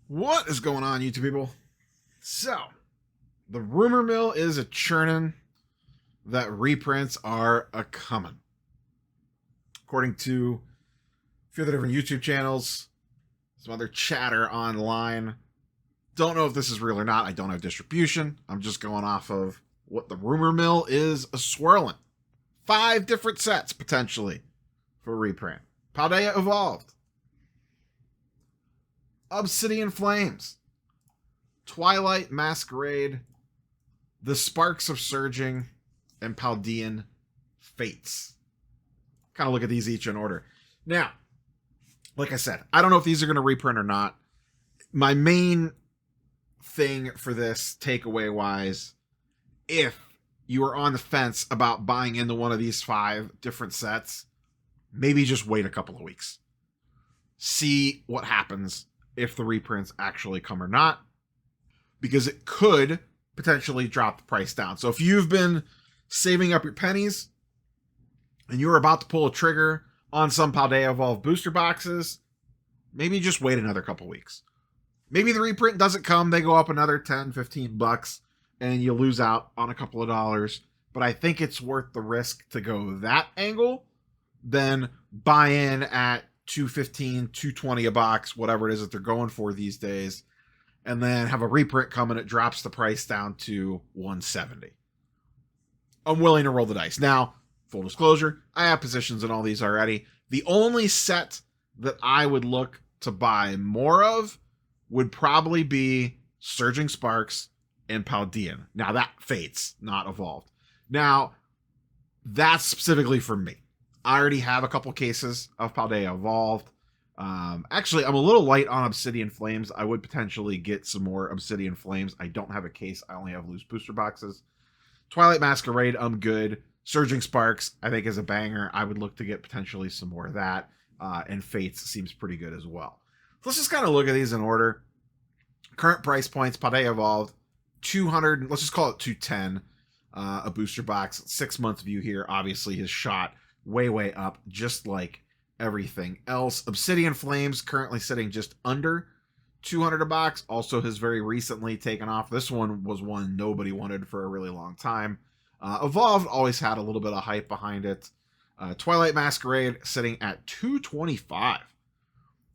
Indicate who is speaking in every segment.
Speaker 1: What is going on, YouTube people? So, the rumor mill is a churning that reprints are a coming. According to a few other different YouTube channels, some other chatter online. Don't know if this is real or not. I don't have distribution. I'm just going off of what the rumor mill is a swirling. 5 different sets, potentially, for reprint. Paldea Evolved. Obsidian Flames, Twilight Masquerade, The Sparks of Surging, and Paldean Fates. Kind of look at these each in order. Now, like I said, I don't know if these are going to reprint or not. My main thing for this, takeaway-wise, if you are on the fence about buying into one of these 5 different sets, maybe just wait a couple of weeks. See what happens if the reprints actually come or not, because it could potentially drop the price down. So if you've been saving up your pennies and you're about to pull a trigger on some Paldea Evolved booster boxes, maybe just wait another couple weeks. Maybe the reprint doesn't come, they go up another 10, 15 bucks, and you lose out on a couple of dollars. But I think it's worth the risk to go that angle than buy in at $215, $220 a box, whatever it is that they're going for these days, and then have a reprint come and it drops the price down to $170. I'm willing to roll the dice. Now, full disclosure, I have positions in all these already. The only set that I would look to buy more of would probably be Surging Sparks and Paldean. Now, that Fates, not Evolved. Now, that's specifically for me. I already have a couple cases of Paldea Evolved. Actually, I'm a little light on Obsidian Flames. I would potentially get some more Obsidian Flames. I don't have a case. I only have loose booster boxes. Twilight Masquerade, I'm good. Surging Sparks, I think, is a banger. I would look to get potentially some more of that. And Fates seems pretty good as well. So let's just kind of look at these in order. Current price points, Paldea Evolved, 200, let's just call it 210. A booster box, 6 month view here, obviously his shot way up, just like everything else. Obsidian Flames currently sitting just under 200 a box, also has very recently taken off. This one was one nobody wanted for a really long time. Evolved always had a little bit of hype behind it. Twilight Masquerade sitting at 225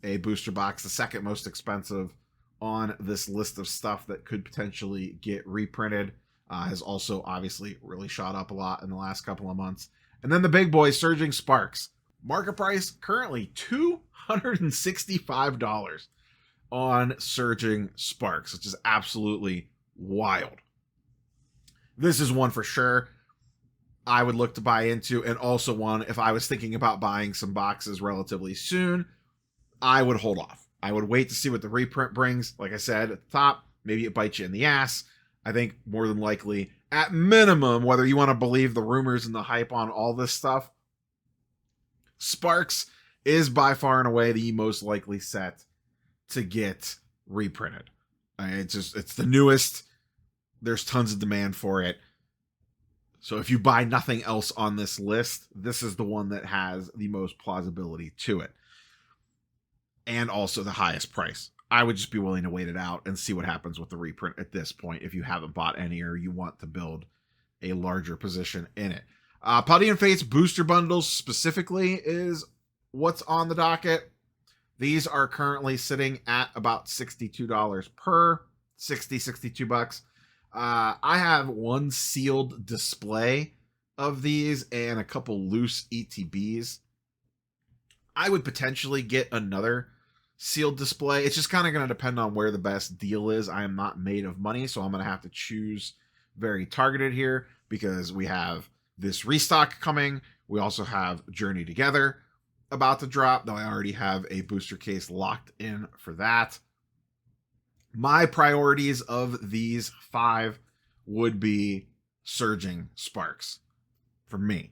Speaker 1: a booster box, the second most expensive on this list of stuff that could potentially get reprinted. Has also obviously really shot up a lot in the last couple of months. And then the big boy, Surging Sparks. Market price currently $265 on Surging Sparks, which is absolutely wild. This is one for sure I would look to buy into, and also one, if I was thinking about buying some boxes relatively soon, I would hold off. I would wait to see what the reprint brings. Like I said at the top, maybe it bites you in the ass. I think more than likely, at minimum, whether you want to believe the rumors and the hype on all this stuff, Sparks is by far and away the most likely set to get reprinted. It's the newest. There's tons of demand for it. So if you buy nothing else on this list, this is the one that has the most plausibility to it. And also the highest price. I would just be willing to wait it out and see what happens with the reprint at this point if you haven't bought any or you want to build a larger position in it. Paldean Fates booster bundles specifically is what's on the docket. These are currently sitting at about $62 per, 62 bucks. I have one sealed display of these and a couple loose ETBs. I would potentially get another sealed display. It's just kind of going to depend on where the best deal is. I am not made of money, so I'm going to have to choose very targeted here because we have this restock coming. We also have Journey Together about to drop, though I already have a booster case locked in for that. My priorities of these 5 would be Surging Sparks for me.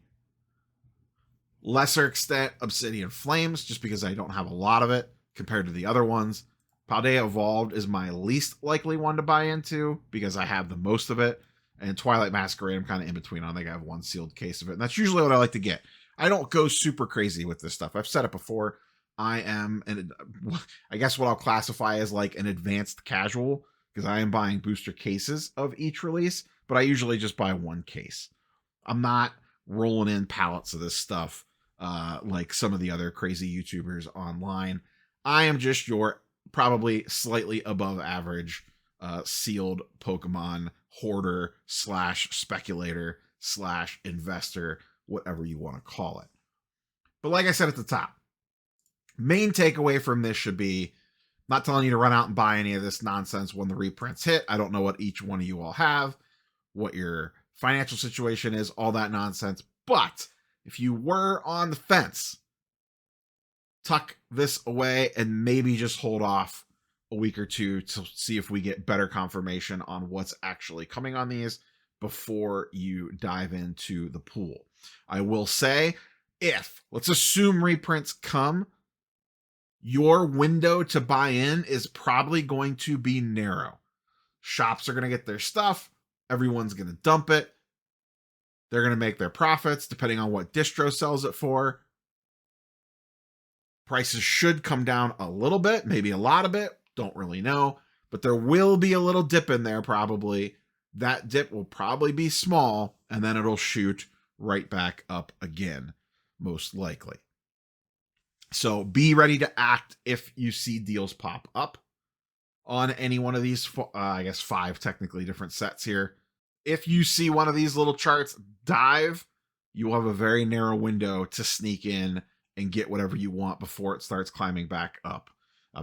Speaker 1: Lesser extent, Obsidian Flames, just because I don't have a lot of it compared to the other ones. Paldea Evolved is my least likely one to buy into because I have the most of it. And Twilight Masquerade, I'm kind of in between. I think I have one sealed case of it. And that's usually what I like to get. I don't go super crazy with this stuff. I've said it before. I am I guess what I'll classify as like an advanced casual, because I am buying booster cases of each release, but I usually just buy one case. I'm not rolling in pallets of this stuff like some of the other crazy YouTubers online. I am just your probably slightly above average sealed Pokemon hoarder / speculator / investor, whatever you want to call it. But like I said at the top, main takeaway from this should be not telling you to run out and buy any of this nonsense when the reprints hit. I don't know what each one of you all have, what your financial situation is, all that nonsense. But if you were on the fence, tuck this away and maybe just hold off a week or two to see if we get better confirmation on what's actually coming on these before you dive into the pool. I will say, let's assume reprints come, your window to buy in is probably going to be narrow. Shops are going to get their stuff. Everyone's going to dump it. They're going to make their profits depending on what distro sells it for. Prices should come down a little bit, maybe a lot of it. Don't really know. But there will be a little dip in there probably. That dip will probably be small, and then it'll shoot right back up again, most likely. So be ready to act if you see deals pop up on any one of these, I guess 5 technically different sets here. If you see one of these little charts dive, you will have a very narrow window to sneak in and get whatever you want before it starts climbing back up,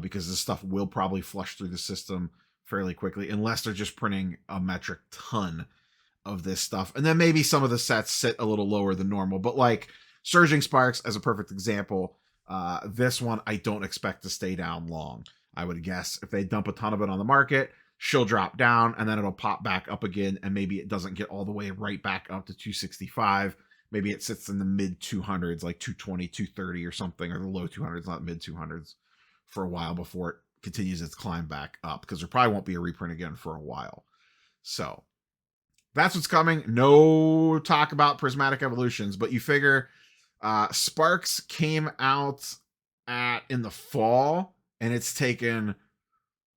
Speaker 1: because this stuff will probably flush through the system fairly quickly, unless they're just printing a metric ton of this stuff. And then maybe some of the sets sit a little lower than normal, but like Surging Sparks as a perfect example, this one I don't expect to stay down long. I would guess if they dump a ton of it on the market, she'll drop down and then it'll pop back up again, and maybe it doesn't get all the way right back up to 265. Maybe it sits in the mid 200s, like 220, 230 or something, or the low 200s, not mid 200s, for a while before it continues its climb back up, because there probably won't be a reprint again for a while. So that's what's coming. No talk about prismatic evolutions, but you figure Sparks came out in the fall, and it's taken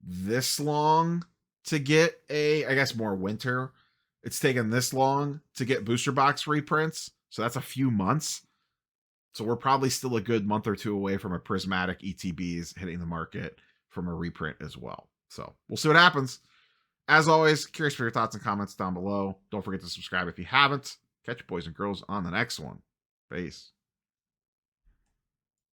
Speaker 1: this long to get I guess more winter. It's taken this long to get booster box reprints, so that's a few months. So we're probably still a good month or two away from a prismatic ETBs hitting the market from a reprint as well. So we'll see what happens. As always, curious for your thoughts and comments down below. Don't forget to subscribe if you haven't. Catch you boys and girls on the next one. Peace.